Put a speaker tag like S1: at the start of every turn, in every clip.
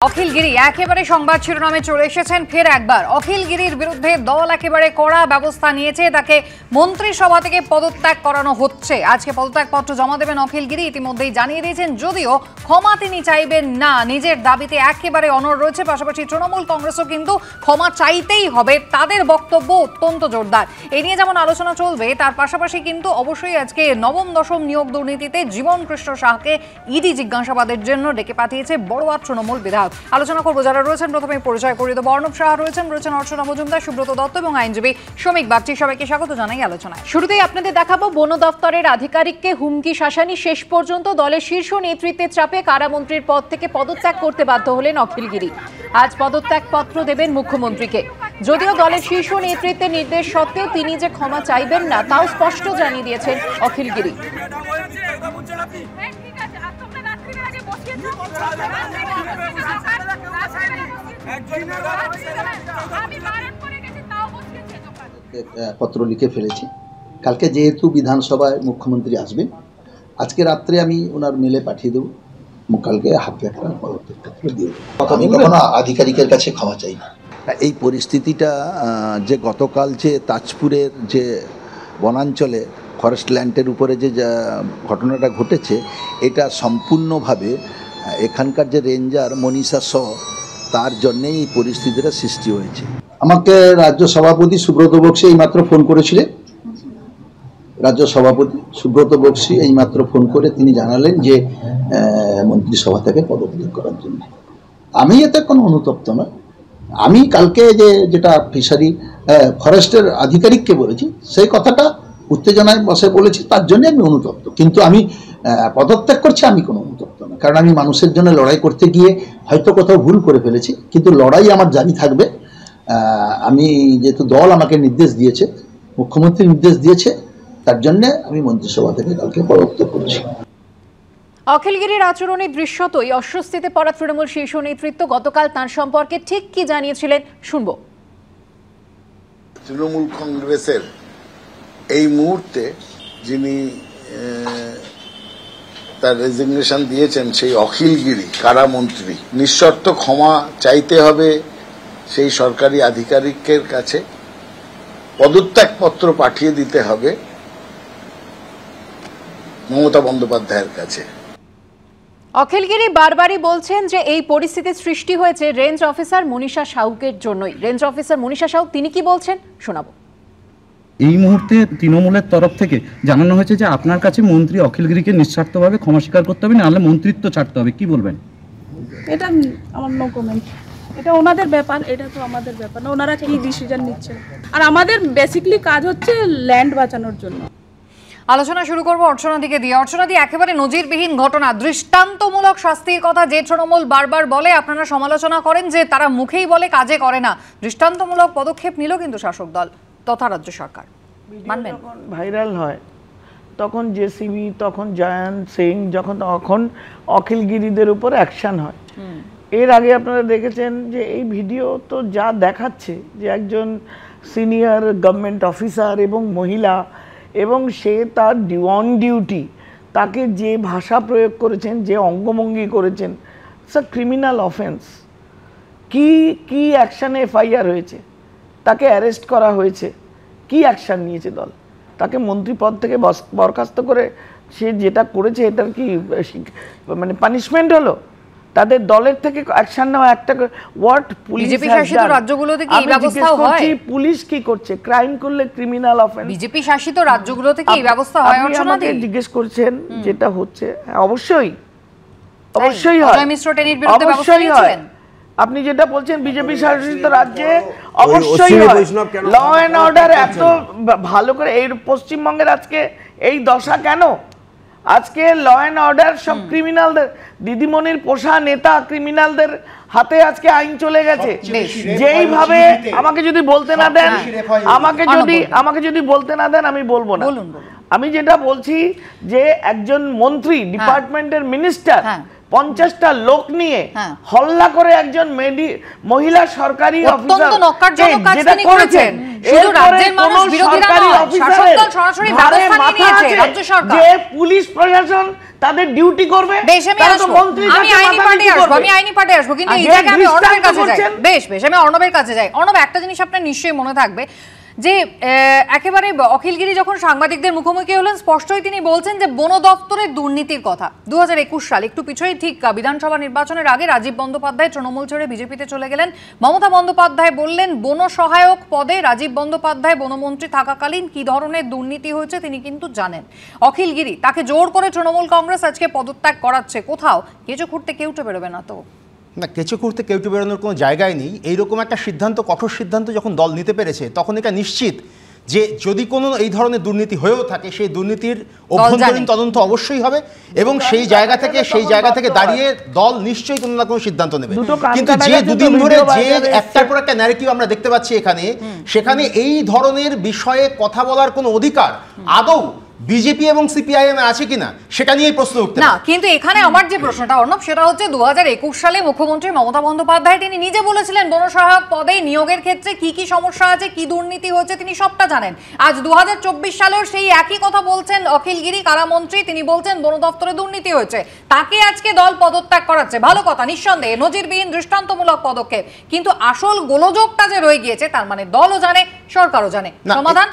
S1: অখিল গিরি একেবারে সংবাদ শিরোনামে চলে এসেছেন ফের একবার। অখিল গিরির বিরুদ্ধে দল একেবারে কড়া ব্যবস্থা নিয়েছে, তাকে মন্ত্রিসভা থেকে পদত্যাগ করানো হচ্ছে। আজকে পদত্যাগপত্র জমা দেবেন অখিল গিরি, ইতিমধ্যেই জানিয়ে দিয়েছেন। যদিও ক্ষমা তিনি চাইবেন না, নিজের দাবিতে একেবারে অনড় রয়েছে। পাশাপাশি তৃণমূল কংগ্রেসও কিন্তু ক্ষমা চাইতেই হবে, তাদের বক্তব্য অত্যন্ত জোরদার। এই নিয়ে যেমন আলোচনা চলবে, তার পাশাপাশি কিন্তু অবশ্যই আজকে নবম দশম নিয়োগ দুর্নীতিতে জীবন কৃষ্ণ সাহাকে ইডি জিজ্ঞাসাবাদের জন্য ডেকে পাঠিয়েছে বড়ুয়া তৃণমূল বিধায়ক। আলোচনা করবো যারা রয়েছেন। প্রথমে পরিচয় করিয়ে দেবো। অর্ণব সাহা রয়েছেন অর্চনা মজুমদার, সুব্রত দত্ত এবং আইনজীবী শ্রমিক বাগচি। সবাইকে স্বাগত জানাই আলোচনায়। শুরুতেই আপনাদের দেখাবো বন দপ্তরের আধিকারিককে হুমকি শাসানি। শেষ পর্যন্ত দলের শীর্ষ নেতৃত্বের চাপে কারামন্ত্রীর পদ থেকে পদত্যাগ করতে বাধ্য হলেন অখিল গিরি। আজ পদত্যাগপত্র দেবেন মুখ্যমন্ত্রীকে। যদিও দলের শীর্ষ নেতৃত্বের নির্দেশ সত্ত্বেও তিনি যে ক্ষমা চাইবেন না তাও স্পষ্ট জানিয়ে দিয়েছেন অখিল গিরি।
S2: পত্র লিখে ফেলেছি। কালকে যেহেতু বিধানসভায় মুখ্যমন্ত্রী আসবেন, আজকে রাত্রে আমি ওনার মেলে পাঠিয়ে দেবো। কালকে হাতে একটা পদত্যাগপত্র দিয়ে দেবো। আমি কখনো আধিকারিকের কাছে ক্ষমা চাই না।
S3: এই পরিস্থিতিটা যে গতকাল যে তাজপুরের যে বনাঞ্চলে ফরেস্ট ল্যান্ডের উপরে যে ঘটনাটা ঘটেছে, এটা সম্পূর্ণভাবে এখানকার যে রেঞ্জার মনীষা শ, তার জন্যেই এই পরিস্থিতিটা সৃষ্টি হয়েছে।
S2: আমাকে রাজ্য সভাপতি সুব্রত বক্সি এইমাত্র ফোন করেছিলেন। রাজ্য সভাপতি সুব্রত বক্সি এইমাত্র ফোন করে তিনি জানালেন যে মন্ত্রিসভা থেকে পদত্যাগ করার জন্য। আমি এতে কোনো অনুতপ্ত নয়। আমি কালকে যেটা ফিশারি ফরেস্টের আধিকারিককে বলেছি, সেই কথাটা উত্তেজনায় বসে বলেছি, তার জন্য আমি অনুতপ্ত। কিন্তু আমি পদত্যাগ করছি, আমি কোনো অনুতপ্ত না। কারণ আমি মানুষের জন্য লড়াই করতে গিয়ে হয়তো কোথাও ভুল করে ফেলেছি, কিন্তু লড়াই আমার জারি থাকবে। আমি যেহেতু দল আমাকে নির্দেশ দিয়েছে, মুখ্যমন্ত্রী নির্দেশ দিয়েছে, তার জন্য আমি মন্ত্রিসভা থেকে কালকে পদত্যাগ করছি।
S1: অখিল গিরির আচরণে দৃশ্যতই অস্বস্তিতে পড়া তৃণমূল শীর্ষ নেতৃত্ব গতকাল তাঁর সম্পর্কে ঠিক কি জানিয়েছিলেন শুনবো।
S4: তৃণমূল কংগ্রেসের এই মুহূর্তে যিনি তার রেজিগনেশন দিয়েছেন, সেই অখিল গিরি কারামন্ত্রী, নিঃশর্ত ক্ষমা চাইতে হবে সেই সরকারি আধিকারিকের কাছে, পদত্যাগপত্র পাঠিয়ে দিতে হবে মমতা বন্দ্যোপাধ্যায়ের কাছে।
S1: অখিল গিরি বারবারই বলছেন যে এই পরিস্থিতির সৃষ্টি হয়েছে রেঞ্জ অফিসার মনীষা সাহুকের জন্যই। রেঞ্জ অফিসার মনীষা সাহু তিনি কি বলছেন শোনাবো।
S5: এই মুহূর্তে তৃণমূলের তরফ থেকে জানানো হয়েছে যে আপনার কাছে মন্ত্রী অখিল গিরিকে নিঃস্বার্থভাবে ক্ষমা স্বীকার করতে হবে, নাহলে মন্ত্রিত্ব ছাড়তে হবে। কি বলবেন?
S6: এটা আমার নো কমেন্ট। এটা ওনাদের ব্যাপার, এটা তো আমাদের ব্যাপার না। ওনারা কি ডিসিশন নিচ্ছে, আর আমাদের বেসিক্যালি কাজ হচ্ছে ল্যান্ড বাঁচানোর জন্য।
S1: আলোচনা শুরু করবো অর্চনা দিকে দিয়ে। অর্চনা দি, একেবারে নজিরবিহীন ঘটনা, দৃষ্টান্তমূলক শাস্তির কথা যে তৃণমূল বারবার বলে, আপনারা সমালোচনা করেন যে তারা মুখেই বলে কাজে করে না। দৃষ্টান্তমূলক পদক্ষেপ নিল কিন্তু শাসক দল তথা রাজ্য সরকার, মানবেন?
S7: ভাইরাল হয় তখন জেসিবি, তখন জয়ন্ত সিং, তখন অখিল গিরিদের উপর অ্যাকশন হয়। এর আগে আপনারা দেখেছেন যে এই ভিডিও তো যা দেখাচ্ছে যে একজন সিনিয়র গভর্নমেন্ট অফিসার এবং মহিলা, এবং সে তার অন ডিউটি, তাকে যে ভাষা প্রয়োগ করেছেন, যে অঙ্গভঙ্গি করেছেন, ইটস আ ক্রিমিনাল অফেন্স। কি অ্যাকশানে এফআইআর হয়েছে, তাকে অ্যারেস্ট করা হয়েছে, কি অ্যাকশান নিয়েছে দল? তাকে মন্ত্রী পদ থেকে বরখাস্ত করে সে যেটা করেছে এটার কি মানে পানিশমেন্ট হলো? তাদের দলের থেকে অ্যাকশন নেওয়া একটা হোয়াট পুলিশ
S1: বিজেপি শাসিত রাজ্যগুলোতে কি এই ব্যবস্থা হয়?
S7: পুলিশ কি করছে? ক্রাইম করলে ক্রিমিনাল অফেন্স।
S1: বিজেপি শাসিত রাজ্যগুলোতে কি এই ব্যবস্থা হয়? অর্চনা দি
S7: জিজ্ঞেস করছেন যেটা হচ্ছে, অবশ্যই হয়।
S1: অজয় মিশ্র টেনির বিরুদ্ধে ব্যবস্থা নিয়েছিলেন
S7: আপনি যেটা বলছেন বিজেপি শাসিত রাজ্যে, অবশ্যই হয়। ল অ্যান্ড অর্ডার এত ভালো করে এই পশ্চিমবঙ্গের আজকে এই দশা কেন? আজকে ল অ্যান্ড অর্ডার সব ক্রিমিনালদের, দিদিমণির পোষা নেতা ক্রিমিনালদের হাতে আজকে আইন চলে গেছে। যেইভাবে আমাকে যদি বলতে না দেন, আমাকে যদি বলতে না দেন আমি বলবো না। আমি যেটা বলছি যে একজন মন্ত্রী, ডিপার্টমেন্টের মিনিস্টার 50টা লোক নিয়ে হল্লা করে একজন মহিলা সরকারি অফিসার যেটা করেছেন,
S1: শুধু রাজ্যের মানুষ বিরোধীরা নয়, শাসক দল সরাসরি ব্যবস্থা নিয়ে নিয়েছে, রাজ্য সরকার।
S7: যে পুলিশ প্রশাসন তাদের ডিউটি করবে,
S1: বেশ আমি আসবো, আমি আইনি পার্টে আসবো, কিন্তু এই জায়গায় আমি অর্ণবের কাছে যাই। বেশ আমি অর্ণবের কাছে যাই। অর্ণব, একটা জিনিস আপনার নিশ্চয়ই মনে থাকবে যে একেবারে অখিলগিরি যখন সাংবাদিকদের মুখোমুখি হলেন, স্পষ্টই তিনি বলছেন যে বন দপ্তরের দুর্নীতির কথা। 2021 সাল, একটু পিছুই, ঠিক বিধানসভা নির্বাচনের আগে রাজীব বন্দ্যোপাধ্যায় তৃণমূল ছেড়ে বিজেপিতে চলে গেলেন। মমতা বন্দ্যোপাধ্যায় বললেন বন সহায়ক পদে রাজীব বন্দ্যোপাধ্যায় বনমন্ত্রী থাকাকালীন কি ধরনের দুর্নীতি হয়েছে তিনি কিন্তু জানেন। অখিলগিরি তাকে জোর করে তৃণমূল কংগ্রেস আজকে পদত্যাগ করাচ্ছে। কোথাও কেঁচো খুঁড়তে কেউ তো বেরোবে না তো?
S8: না, কেঁচো খুঁড়তে কেউটু বেরোনোর কোনো জায়গায় নেই। এইরকম একটা সিদ্ধান্ত, কঠোর সিদ্ধান্ত যখন দল নিতে পেরেছে, তখন এটা নিশ্চিত যে যদি কোনো এই ধরনের দুর্নীতি হয়েও থাকে, সেই দুর্নীতির অভ্যন্তরীণ তদন্ত অবশ্যই হবে এবং সেই জায়গা থেকে দাঁড়িয়ে দল নিশ্চয়ই কোনো না কোনো সিদ্ধান্ত নেবে। কিন্তু যে দুদিন ধরে যে একটার পর একটা ন্যারেটিভ আমরা দেখতে পাচ্ছি সেখানে এই ধরনের বিষয়ে কথা বলার কোনো অধিকার আদৌ বিজেপি এবং সিপিআইএম আছে কিনা সেটা নিয়ে প্রশ্ন উঠতে
S1: না। কিন্তু এখানে আমার যে প্রশ্নটা অর্ণব, সেটা হচ্ছে 2021 সালে মুখ্যমন্ত্রী মমতা বন্দ্যোপাধ্যায় তিনি নিজে বলেছিলেন বনসহায়ক পদে নিয়োগের ক্ষেত্রে কি কি সমস্যা আছে, কি দুর্নীতি হয়েছে তিনি সবটা জানেন। আজ 2024 সালেও সেই একই কথা বলছেন অখিলগিরি কারামন্ত্রী, তিনি বলছেন বন দপ্তরে দুর্নীতি হয়েছে। তাকে আজকে দল পদত্যাগ করাচ্ছে, ভালো কথা, নিঃসন্দেহে নজিরবিহীন দৃষ্টান্তমূলক পদক্ষেপ। কিন্তু আসল গোলযোগটা যে রয়ে গিয়েছে, তার মানে দলও জানে, সরকারও জানে, সমাধান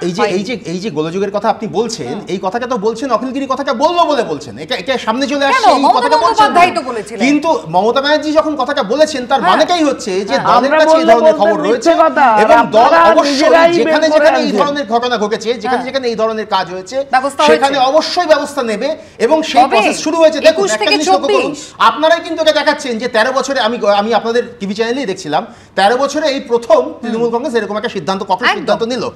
S8: এই যে গোলযোগের কথা আপনি বলছেন, এই কথাটা তো বলছেন অখিলগিরি কথাটা বলবো বলে বলছেন, এটা সামনে চলে আসছে এই কথাটা বলছেন। কিন্তু মমতা ব্যানার্জি যখন কথাটা বলেছেন, তার মানেটাই হচ্ছে যে দলের কাছে এই ধরনের খবর রয়েছে এবং দল অবশ্যই যেখানে এই ধরনের ঘটনা ঘটেছে, যেখানে এই ধরনের কাজ হয়েছে, সেখানে অবশ্যই ব্যবস্থা নেবে এবং সেই প্রসেস শুরু হয়েছে। দেখুন, একটা জিনিস লক্ষ্য করুন, আপনারাই কিন্তু এটা দেখাচ্ছেন যে 13 বছরে, আমি আপনাদের টিভি চ্যানেলেই দেখছিলাম, 13 বছরে এই প্রথম তৃণমূল কংগ্রেস এরকম একটা কঠোর সিদ্ধান্ত নিল।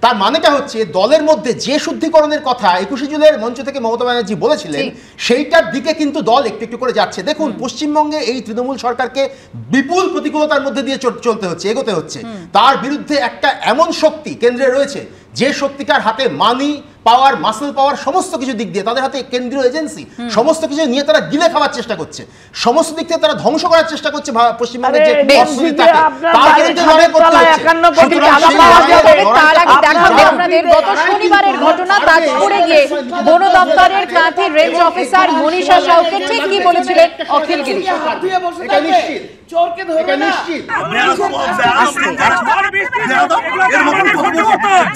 S8: তার মানেটা হচ্ছে দলের মধ্যে যে শুদ্ধিকরণের কথা 21শে জুলাইয়ের মঞ্চ থেকে মমতা ব্যানার্জি বলেছিলেন, সেইটার দিকে কিন্তু দল একটু একটু করে যাচ্ছে। দেখুন, পশ্চিমবঙ্গে এই তৃণমূল সরকারকে বিপুল প্রতিকূলতার মধ্যে দিয়ে এগোতে হচ্ছে। তার বিরুদ্ধে একটা এমন শক্তি কেন্দ্রে রয়েছে, যে শক্তিটার হাতে মানি পাওয়ার, মাসল পাওয়ার, সমস্ত কিছু দিক দিয়ে তাদের হাতে কেন্দ্রীয় এজেন্সি, সমস্ত কিছু নিয়ে তারা গিলে খাওয়ার চেষ্টা করছে, সমস্ত দিক থেকে তারা ধ্বংস করার চেষ্টা করছে পশ্চিমবঙ্গের যে অর্থনীতিটাকে। তার বিরুদ্ধে লড়াই করতে হচ্ছে।
S1: আপনাদের গত শনিবারের ঘটনা, তাজপুরে গিয়ে বন দপ্তরের কাঁথি রেঞ্জ অফিসার মনীষা সাউকে ঠিক কি বলেছিলেন অখিলগিরি?
S8: এটা নিশ্চিত চোরকে ধরবে না, নিশ্চিত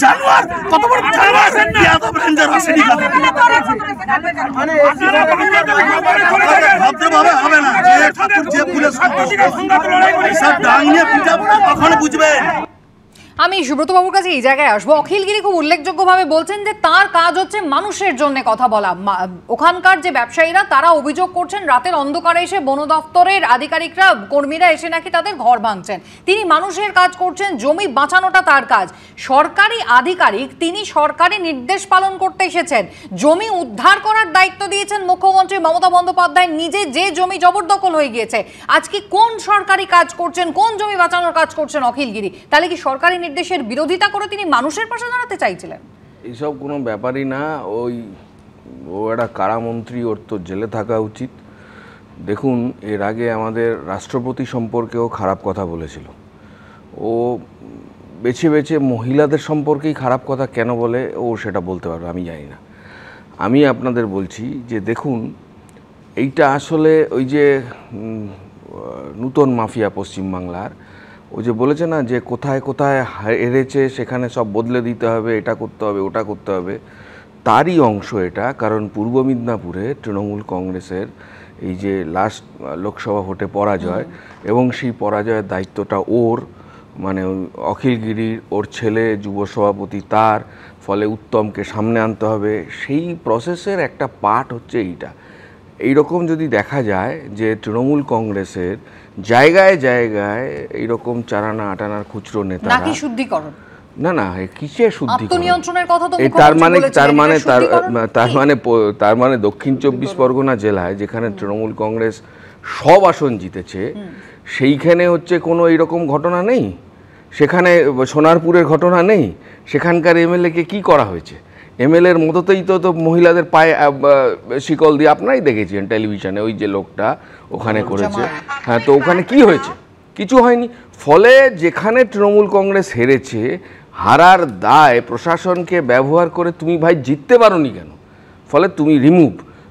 S9: জানোয়ার কত বড় জানোয়ার ইয়াদব রেঞ্জার আসেনি ভাবতে হবে না যে ঠাকুর যে পুলিশ সব ডাং নিয়ে পিটাবো না, তখন বুঝবেন।
S1: আমি সুব্রত বাবুর কাছে এই জায়গায় আসবো। অখিলগিরি খুব উল্লেখযোগ্যভাবে বলছেন যে তার কাজ হচ্ছে মানুষের জন্য কথা বলা। ওখানকার যে ব্যবসায়ীরা তারা অভিযোগ করছেন রাতের অন্ধকারে এসে বন দপ্তরের আধিকারিকরা, কর্মীরা এসে নাকি তাদের ঘর ভাঙছেন। তিনি মানুষের কাজ করছেন, জমি বাঁচানোটা তার কাজ। সরকারি আধিকারিক, তিনি সরকারি নির্দেশ পালন করতে এসেছেন। জমি উদ্ধার করার দায়িত্ব দিয়েছেন মুখ্যমন্ত্রী মমতা বন্দ্যোপাধ্যায় নিজে, যে জমি জবরদখল হয়ে গিয়েছে। আজকে কোন সরকারি কাজ করছেন, কোন জমি বাঁচানোর কাজ করছেন অখিলগিরি? তাহলে কি সরকারি নির্দেশের বিরোধিতা করে তিনি মানুষের পাশে দাঁড়াতে চাইছিলেন?
S10: এইসব কোনো ব্যাপারই না। ও একটা কারামন্ত্রী, ওর তো জেলে থাকা উচিত। দেখুন, এর আগে আমাদের রাষ্ট্রপতি সম্পর্কেও খারাপ কথা বলেছিল। ও বেছে বেছে মহিলাদের সম্পর্কেই খারাপ কথা কেন বলে, ও সেটা বলতে পারবে, আমি জানি না। আমি আপনাদের বলছি যে দেখুন, এইটা আসলে ওই যে নূতন মাফিয়া পশ্চিমবাংলার, ও যে বলেছে না যে কোথায় কোথায় হেরেছে সেখানে সব বদলে দিতে হবে, এটা করতে হবে, ওটা করতে হবে, তারই অংশ এটা। কারণ পূর্ব মিদনাপুরে তৃণমূল কংগ্রেসের এই যে লাস্ট লোকসভা ভোটে পরাজয়, এবং সেই পরাজয়ের দায়িত্বটা ওর, মানে অখিলগিরির, ওর ছেলে যুব সভাপতি, তার ফলে উত্তমকে সামনে আনতে হবে। সেই প্রসেসের একটা পার্ট হচ্ছে এইটা। এইরকম যদি দেখা যায় যে তৃণমূল কংগ্রেসের জায়গায় জায়গায় এইরকম চারানা আটানার খুচরো নেতা, নাকি শুদ্ধিকরণ, না না কিসের শুদ্ধিকরণ, তার মানে দক্ষিণ 24 পরগনা জেলায় যেখানে তৃণমূল কংগ্রেস সব আসন জিতেছে, সেইখানে হচ্ছে কোনো এইরকম ঘটনা নেই। সেখানে সোনারপুরের ঘটনা নেই। সেখানকার এমএলএকে কি করা হয়েছে? এমএলএর মতোতেই তো মহিলাদের পায়ে শিকল দিয়ে আপনারাই দেখেছেন টেলিভিশনে, ওই যে লোকটা ওখানে করেছে। হ্যাঁ, তো ওখানে কি হয়েছে? কিছু হয়নি। ফলে যেখানে তৃণমূল কংগ্রেস হেরেছে, হারার দায় প্রশাসনকে ব্যবহার করে তুমি ভাই জিততে পারোনি কেন? ফলে তুমি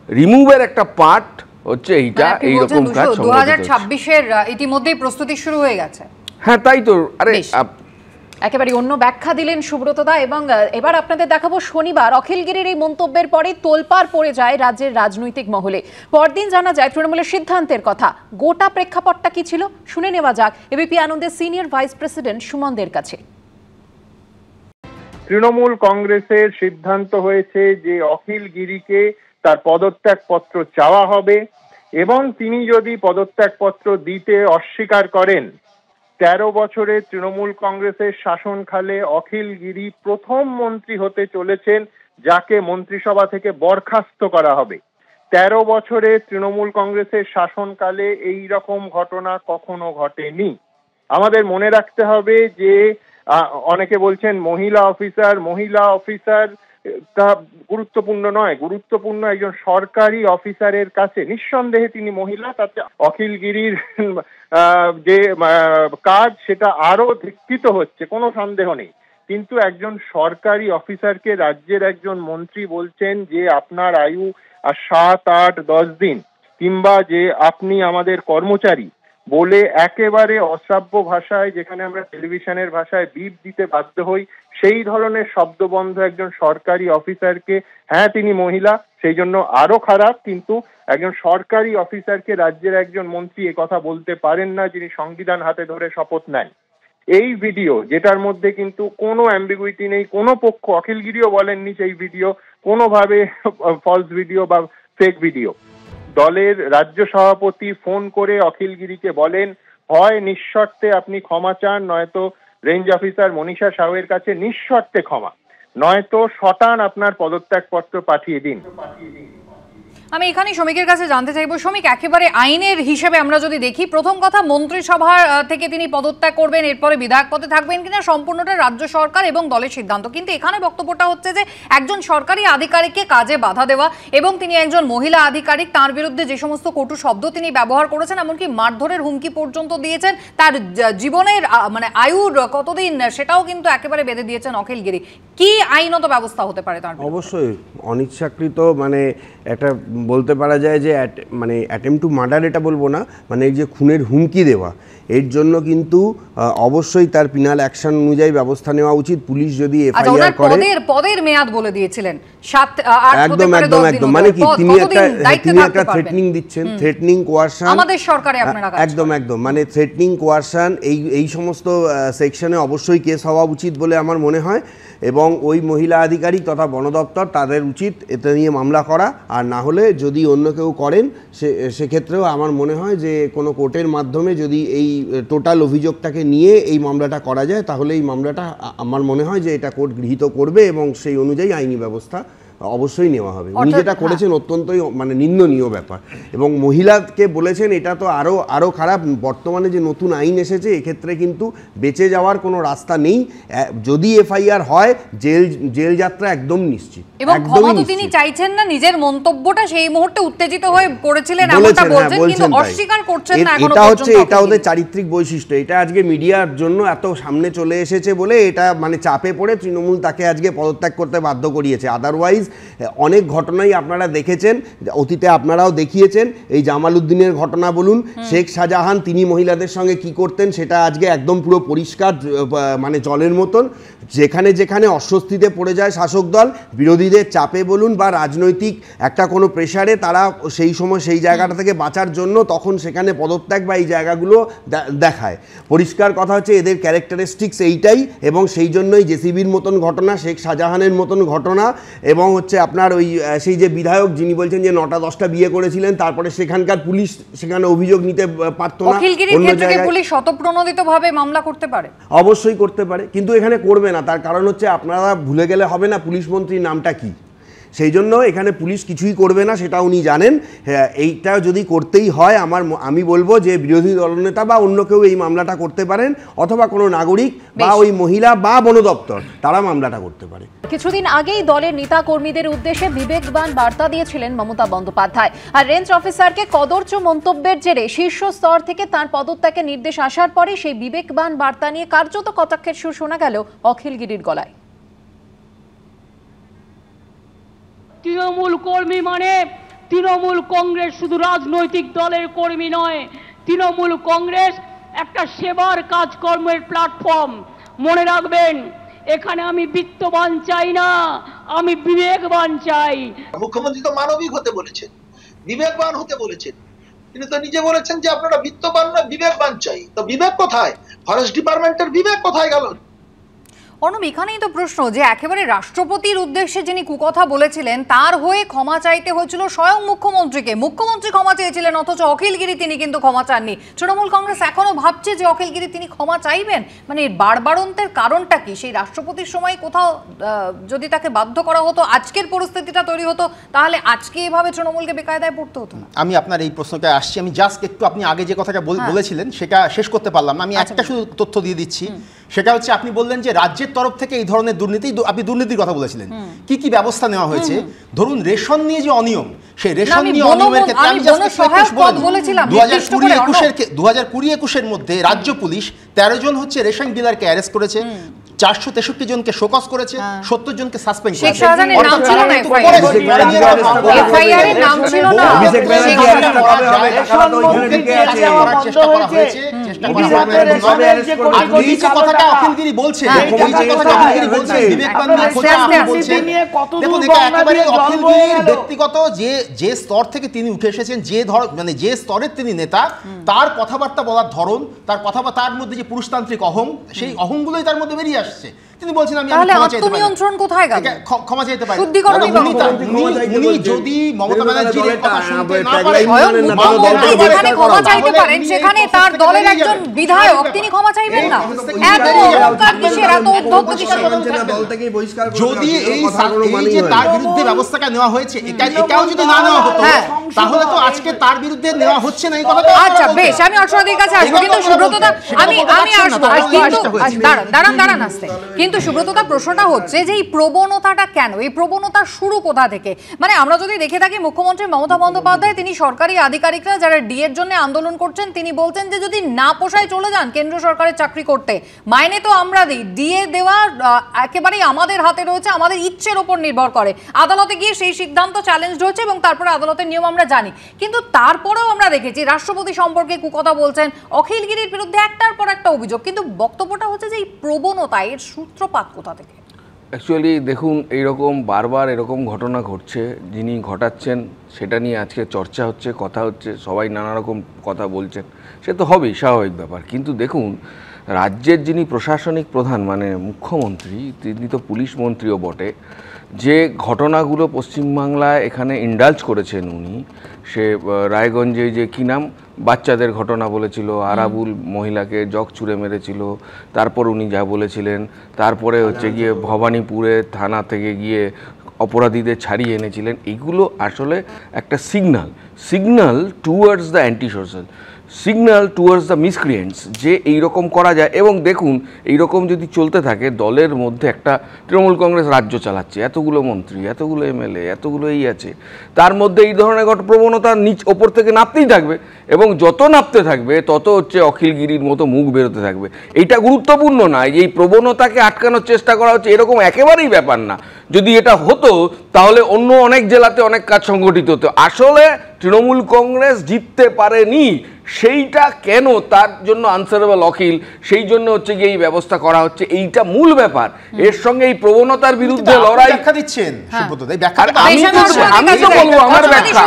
S10: রিমুভের একটা পার্ট হচ্ছে এইটা, এইরকম কাজ
S1: 2026-এর ইতিমধ্যেই প্রস্তুতি শুরু হয়ে গেছে।
S10: হ্যাঁ তাই তো। আরে
S11: একেবারে অন্য ব্যাখ্যা দিলেন সুব্রত দা। এবং এবার আপনাদের দেখাবো শনিবার অখিলগিরির এই মন্তব্যের পরে তোলপাড় পড়ে যায় রাজ্যের রাজনৈতিক মহলে। পরদিন জানা যায় তৃণমূলের সিদ্ধান্তের কথা। গোটা প্রেক্ষাপটটা কি ছিল শুনে নেওয়া যাক এবিপি আনন্দের সিনিয়র ভাইস প্রেসিডেন্ট সুমনদের কাছে।
S12: তৃণমূল কংগ্রেসের সিদ্ধান্ত হয়েছে যে অখিলগিরিকে তার পদত্যাগপত্র চাওয়া হবে এবং তিনি যদি পদত্যাগপত্র দিতে অস্বীকার করেন 13 বছরের তৃণমূল কংগ্রেসের শাসনকালে অখিলগিরি প্রথম মন্ত্রী হতে চলেছেন যাকে মন্ত্রিসভা থেকে বরখাস্ত করা হবে। 13 বছরের তৃণমূল কংগ্রেসের শাসনকালে এই রকম ঘটনা কখনো ঘটেনি। আমাদের মনে রাখতে হবে যে অনেকে বলছেন মহিলা অফিসার তা গুরুত্বপূর্ণ নয়, গুরুত্বপূর্ণ একজন সরকারি অফিসারের কাছে। নিঃসন্দেহে তিনি মহিলা, তাতে অখিলগিরির যে কাজ সেটা আরো ধিক্কিত হচ্ছে, কোনো সন্দেহ নেই। কিন্তু একজন সরকারি অফিসারকে রাজ্যের একজন মন্ত্রী বলছেন যে আপনার আয়ু 7, 8, 10 দিন, কিংবা যে আপনি আমাদের কর্মচারী বলে একেবারে অশ্রাব্য ভাষায়, যেখানে আমরা টেলিভিশনের ভাষায় বিপ দিতে বাধ্য হই, সেই ধরনের শব্দবন্ধ একজন সরকারি অফিসারকে, হ্যাঁ তিনি মহিলা সেই জন্য আরো খারাপ, কিন্তু একজন সরকারি অফিসারকে রাজ্যের একজন মন্ত্রী এ কথা বলতে পারেন না যিনি সংবিধান হাতে ধরে শপথ নেন। এই ভিডিও যেটার মধ্যে কিন্তু কোনো অ্যাম্বিগুইটি নেই, কোনো পক্ষ, অখিলগিরিও বলেননি সেই ভিডিও কোনোভাবে ফলস ভিডিও বা ফেক ভিডিও। দলের রাজ্য সভাপতি ফোন করে অখিলগিরিকে বলেন হয় নিঃশর্তে আপনি ক্ষমা চান, নয়তো রেঞ্জ অফিসার মনীষা সাউয়ের কাছে নিঃশর্তে ক্ষমা, নয়তো শটান আপনার পদত্যাগপত্র পাঠিয়ে দিন।
S1: আমি এখানে শ্রমিকের কাছে জানতে চাইবো, শ্রমিক একেবারে আইনের হিসেবে আমরা যদি দেখি, প্রথম কথা মন্ত্রিসভা থেকে তিনি পদত্যাগ করবেন, এরপরে বিধায়ক পদে থাকবেন কিনা সম্পূর্ণটা রাজ্য সরকার এবং দলের সিদ্ধান্ত। কিন্তু এখানে বক্তব্যটা হচ্ছে যে একজন সরকারি আধিকারিককে কাজে বাধা দেওয়া এবং তিনি একজন মহিলা আধিকারিক, তার বিরুদ্ধে যে সমস্ত কটু শব্দ তিনি ব্যবহার করেছেন, এমনকি মারধরের হুমকি পর্যন্ত দিয়েছেন, তার জীবনের মানে আয়ুর কতদিন সেটাও কিন্তু একেবারে বেঁধে দিয়েছেন অখিলগিরি। কি আইনত ব্যবস্থা হতে পারে তার?
S13: অবশ্যই অনিচ্ছাকৃত, মানে একটা বলতে পারা যায় যে মানে অ্যাটেম্প টু মার্ডার, এটা বলবো না, মানে এই যে খুনের হুমকি দেওয়া, এর জন্য কিন্তু অবশ্যই তার পিনাল অ্যাকশন অনুযায়ী ব্যবস্থা নেওয়া উচিত। পুলিশ যদি এফআইআর করে,
S1: পদের মেয়াদ বলে দিয়েছিলেন
S13: একদম, মানে কি তিনি একটা থ্রেটনিং দিচ্ছেন, থ্রেটনিং কোয়ারশন
S1: আমাদের সরকারে আপনারা
S13: একদম মানে থ্রেটনিং কোয়ারশন এই সমস্ত সেকশনে অবশ্যই কেস হওয়া উচিত বলে আমার মনে হয়। এবং ওই মহিলা আধিকারিক তথা বন দপ্তর তাদের উচিত এটা নিয়ে মামলা করা, আর না হলে যদি অন্য কেউ করেন সেক্ষেত্রেও আমার মনে হয় যে কোনো কোর্টের মাধ্যমে যদি এই টোটাল অভিযোগটাকে নিয়ে এই মামলাটা করা যায়, তাহলে এই মামলাটা আমার মনে হয় যে এটা কোর্ট গৃহীত করবে এবং সেই অনুযায়ী আইনি ব্যবস্থা অবশ্যই নেওয়া হবে। উনি যেটা করেছেন অত্যন্তই মানে নিন্দনীয় ব্যাপার, এবং মহিলাকে বলেছেন এটা তো আরও খারাপ। বর্তমানে যে নতুন আইন এসেছে এক্ষেত্রে কিন্তু বেঁচে যাওয়ার কোনো রাস্তা নেই, যদি এফআইআর হয় জেল যাত্রা একদম নিশ্চিত।
S1: এবং ক্ষমা তো তিনি চাইছেন না, নিজের মন্তব্যটা সেই মুহূর্তে উত্তেজিত হয়ে পড়েছিলেন এমনটা বলছেন, কিন্তু অস্বীকার করছেন না এখনো পর্যন্ত।
S13: এটা ওদের চারিত্রিক বৈশিষ্ট্য, এটা আজকে মিডিয়ার জন্য এত সামনে চলে এসেছে বলে এটা মানে চাপে পড়ে তৃণমূল তাকে আজকে পদত্যাগ করতে বাধ্য করিয়েছে। আদারওয়াইজ অনেক ঘটনাই আপনারা দেখেছেন, অতীতে আপনারাও দেখিয়েছেন, এই জামাল উদ্দিনের ঘটনা বলুন, শেখ শাহজাহান তিনি মহিলাদের সঙ্গে কি করতেন সেটা আজকে একদম পুরো পরিষ্কার, মানে জলের মতন। যেখানে যেখানে অস্বস্তিতে পড়ে যায় শাসক দল, বিরোধীদের চাপে বলুন বা রাজনৈতিক একটা কোনো প্রেশারে, তারা সেই সময় সেই জায়গাটা থেকে বাঁচার জন্য তখন সেখানে পদত্যাগ বা এই জায়গাগুলো দেখায়। পরিষ্কার কথা হচ্ছে এদের ক্যারেক্টারিস্টিক্স এইটাই, এবং সেই জন্যই জেসিবির মতন ঘটনা, শেখ শাহজাহানের মতন ঘটনা, এবং হচ্ছে আপনার ওই সেই যে বিধায়ক যিনি বলছেন যে 9টা-10টা বিয়ে করেছিলেন, তারপরে সেখানকার পুলিশ সেখানে অভিযোগ নিতে পারত না,
S1: অন্য জায়গায় পুলিশ স্বতঃপ্রণোদিতভাবে মামলা করতে পারে,
S13: অবশ্যই করতে পারে, কিন্তু এখানে করবে না। তার কারণ হচ্ছে আপনারা ভুলে গেলে হবে না পুলিশ মন্ত্রীর নামটা কি। সেই জন্য এখানে পুলিশ কিছুই করবে না, সেটা উনি জানেন। হ্যাঁ, এইটা যদি করতেই হয় আমি বলবো যে বিরোধী দলনেতা বা অন্য কেউ এই মামলাটা করতে পারেন, অথবা কোনো নাগরিক বা ওই মহিলা বা বন দপ্তর তারা মামলাটা করতে পারে।
S11: কিছুদিন আগেই দলের নেতা কর্মীদের উদ্দেশ্যে বিবেকবান বার্তা দিয়েছিলেন মমতা বন্দ্যোপাধ্যায়। আর রেঞ্জ অফিসারকে কদর্য মন্তব্যের জেরে শীর্ষ স্তর থেকে তার পদত্যাগের নির্দেশ আসার পরে সেই বিবেকবান বার্তা নিয়ে কার্যত কটাক্ষের সুর শোনা গেল অখিলগিরির গলায়।
S14: তৃণমূল কর্মী মানে তৃণমূল কংগ্রেস শুধু রাজনৈতিক দলের কর্মী নয়, তৃণমূল কংগ্রেস একটা সেবার কাজকর্মের প্ল্যাটফর্ম। মনে রাখবেন, এখানে আমি বিত্তবান চাই না, আমি বিবেকবান চাই।
S2: মুখ্যমন্ত্রী তো মানবিক হতে বলেছেন, বিবেকবান হতে বলেছেন। তিনি তো নিজে বলেছেন যে আপনারা বিত্তবান না, বিবেকবান চাই। তো বিবেক কোথায়? ফরেস্ট ডিপার্টমেন্টের বিবেক কোথায় গেল?
S1: অনুপ, এখানেই তো প্রশ্ন যে একেবারে রাষ্ট্রপতির উদ্দেশ্যে যিনি কুকথা বলেছিলেন তার হয়ে ক্ষমা চাইতে হয়েছিল স্বয়ং মুখ্যমন্ত্রীকে। মুখ্যমন্ত্রী ক্ষমা চেয়েছিলেন, অথচ অখিলগিরি তিনি কিন্তু ক্ষমা চাননি। তৃণমূল কংগ্রেস এখনো ভাবছে যে অখিলগিরি তিনি ক্ষমা চাইবেন। মানে বাড়বাড়ন্তের কারণটা কি? সেই রাষ্ট্রপতির সময় কোথাও যদি তাকে বাধ্য করা হতো, আজকের পরিস্থিতিটা তৈরি হতো, তাহলে আজকে এভাবে তৃণমূলকে বেকায়দায় পড়তে হতো না।
S8: আমি আপনার এই প্রশ্নটা আসছি, আমি জাস্ট একটু আপনি আগে যে কথাটা বলেছিলেন সেটা শেষ করতে পারলাম না। আমি একটা শুধু তথ্য দিয়ে দিচ্ছি, সেটা হচ্ছে আপনি বললেন যে রাজ্যের তরফ থেকে এই ধরনের দুর্নীতি, আপনি দুর্নীতির কথা বলেছিলেন, কি কি ব্যবস্থা নেওয়া হয়েছে। ধরুন রেশন নিয়ে যে অনিয়ম, সেই রেশন নিয়ে অনিয়মের ক্ষেত্রে আমি বলেছিলাম 2020-21 মধ্যে রাজ্য পুলিশ 13 জন হচ্ছে রেশন ডিলারকে অ্যারেস্ট করেছে, 463 জনকে শোকজ করেছে, 70 জনকে সাসপেন্ড করেছে। ব্যক্তিগত যে স্তর থেকে তিনি উঠে এসেছেন, যে স্তরের তিনি নেতা, তার কথাবার্তা বলার ধরন, তার কথাবার্তার মধ্যে যে পুরুষতান্ত্রিক অহং, সেই অহংগুলোই তার মধ্যে বেরিয়ে আসছে। তিনি বলছেন আমি
S1: আত্মনিয়ন্ত্রণ কোথায় গেল?
S8: ক্ষমা চাইতে পারি। উনি যদি মমতা ব্যানার্জির কথা শুনতে না পারেন,
S1: যেখানে ক্ষমা চাইতে পারেন সেখানে তার দলের একজন বিধায়ক তিনি ক্ষমা চাইবেন না? এত অহংকার কিসের, এত উদ্ধত কিসের?
S8: যদি এই যে তার বিরুদ্ধে ব্যবস্থাটা নেওয়া হয়েছে, এটাও যদি না নেওয়া হতো তাহলে তো আজকে তার বিরুদ্ধে নেওয়া হচ্ছে না এই কথাটা।
S1: আচ্ছা বেশ, আমি অর্চনাদির কাছে আসবো, কিন্তু সুব্রতদা আমি আসবো, কিন্তু দাঁড়ান আসতে। কিন্তু সুব্রতদা, প্রশ্নটা হচ্ছে যে এই প্রবণতাটা কেন, এই প্রবণতা শুরু কোথা থেকে? মানে আমরা যদি দেখে থাকি, মুখ্যমন্ত্রী মমতা বন্দ্যোপাধ্যায় তিনি সরকারি আধিকারিকরা যারা ডিএর জন্য আন্দোলন করছেন, তিনি বলছেন যে যদি না পোষায় চলে যান কেন্দ্র সরকারের চাকরি করতে, মাইনে তো আমরা দিই, ডিএ দেওয়া একেবারেই আমাদের হাতে রয়েছে, আমাদের ইচ্ছের ওপর নির্ভর করে। আদালতে গিয়ে সেই সিদ্ধান্ত চ্যালেঞ্জ হয়েছে এবং তারপরে আদালতের নিয়ম আমরা জানি। কিন্তু তারপরেও আমরা দেখেছি রাষ্ট্রপতি সম্পর্কে কুকথা বলছেন, অখিলগিরির বিরুদ্ধে একটার পর একটা অভিযোগ, কিন্তু বক্তব্যটা হচ্ছে যে এই প্রবণতা, এর সূত্রপাত কোথা থেকে?
S10: অ্যাকচুয়ালি দেখুন, এইরকম বারবার এরকম ঘটনা ঘটছে, যিনি ঘটাচ্ছেন সেটা নিয়ে আজকে চর্চা হচ্ছে, কথা হচ্ছে, সবাই নানা রকম কথা বলছেন, সে তো হবেই, স্বাভাবিক ব্যাপার। কিন্তু দেখুন, রাজ্যের যিনি প্রশাসনিক প্রধান মানে মুখ্যমন্ত্রী, তিনি তো পুলিশ মন্ত্রীও বটে। যে ঘটনাগুলো পশ্চিমবাংলায় এখানে ইন্ডালজ করেছেন উনি, সে রায়গঞ্জে যে কী নাম বাচ্চাদের ঘটনা বলেছিল, আরাবুল মহিলাকে জগ ছুঁড়ে মেরেছিল, তারপর উনি যা বলেছিলেন, তারপরে হচ্ছে গিয়ে ভবানীপুরে থানা থেকে গিয়ে অপরাধীদের ছাড়িয়ে এনেছিলেন, এগুলো আসলে একটা signal towards the anti social, signal towards the miscreants, যে এইরকম করা যায়। এবং দেখুন, এইরকম যদি চলতে থাকে, দলের মধ্যে একটা তৃণমূল কংগ্রেস রাজ্য চালাচ্ছে, এতগুলো মন্ত্রী, এতগুলো এমএলএ, এতগুলো এই আছে, তার মধ্যে এই ধরনের প্রবণতা ওপর থেকে নাপতেই থাকবে, এবং যত নাপতে থাকবে তত হচ্ছে অখিলগিরির মতো মুখ বেরোতে থাকবে। এইটা গুরুত্বপূর্ণ না, এই প্রবণতাকে আটকানোর চেষ্টা করা হচ্ছে, এরকম একেবারেই ব্যাপার না। যদি এটা হতো তাহলে অন্য অনেক জেলাতে অনেক কাজ সংগঠিত হতো। আসলে তৃণমূল কংগ্রেস জিততে পারেনি, সেইটা কেন, তার জন্য আনসারেবল অখিল, সেই জন্য হচ্ছে গিয়ে এই ব্যবস্থা করা হচ্ছে, এইটা মূল ব্যাপার। এর সঙ্গে এই প্রবণতার বিরুদ্ধে লড়াই
S8: ব্যাখ্যা দিচ্ছেন
S1: আমি তো বলবো আমার ব্যাখ্যা।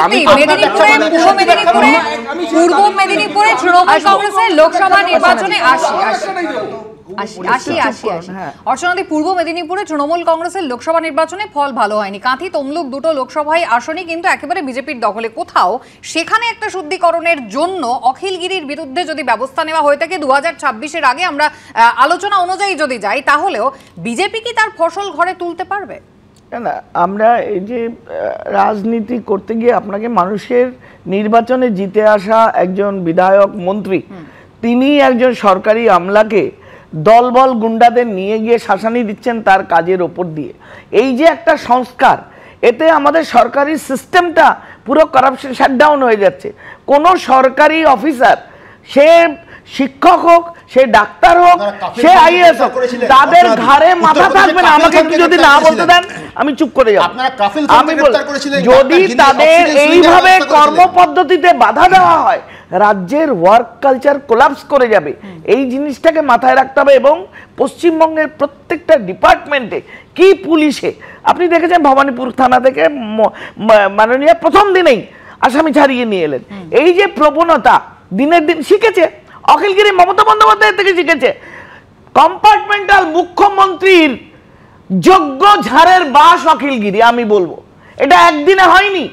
S1: পূর্ব মেদিনীপুরে তৃণমূল কংগ্রেসের লোকসভা নির্বাচনে অর্চনাদি, পূর্ব মেদিনীপুরে তৃণমূল কংগ্রেসের লোকসভা নির্বাচনে ফল ভালো হয়নি। কাঁথি তমলুক দুটো লোকসভায় আসনই কিন্তু একেবারে বিজেপির দখলে। কোথাও সেখানে একটা শুদ্ধিকরণের জন্য অখিলগিরির বিরুদ্ধে যদি ব্যবস্থা নেওয়া হয়ে থাকে 2026-এর আগে, আমরা আলোচনা অনুযায়ী যদি যাই, তাহলেও বিজেপি কি তার ফসল ঘরে তুলতে পারবে?
S7: না, আমরা এই যে রাজনীতি করতে গিয়ে আপনাকে মানুষের নির্বাচনে জিতে আসা একজন বিধায়ক মন্ত্রী, তিনি একজন সরকারি আমলাকে দলবল গুন্ডাদের নিয়ে গিয়ে শাসানি দিচ্ছেন তার কাজের ওপর দিয়ে। এই যে একটা সংস্কার, এতে আমাদের সরকারি সিস্টেমটা পুরো কারাপশন শাটডাউন হয়ে যাচ্ছে। কোনো সরকারি অফিসার, সে শিক্ষক হোক, সে ডাক্তার হোক, সে আইএএস হোক, তাদের ঘাড়ে মাথা থাকবে না। আমাকে যদি না বলতে দেন আমি চুপ করে যাব। আমি যদি তাদের এইভাবে কর্মপদ্ধতিতে বাধা দেওয়া হয়, রাজ্যের ওয়ার্ক কালচার কোলাপস করে যাবে। এই জিনিসটাকে মাথায় রাখতে হবে। এবং পশ্চিমবঙ্গের প্রত্যেকটা ডিপার্টমেন্টে, কি পুলিশে, আপনি দেখেছেন ভবানীপুর থানা থেকে মাননীয় প্রথম দিনেই আসামি ছাড়িয়ে নিয়ে এলেন। এই যে প্রবণতা দিনের দিন শিখেছে, অখিলগিরি মমতা বন্দ্যোপাধ্যায় থেকে শিখেছে। কম্পার্টমেন্টাল মুখ্যমন্ত্রীর যোগ্য ঝাড়ের বাস অখিলগিরি, আমি বলবো এটা একদিনে হয়নি।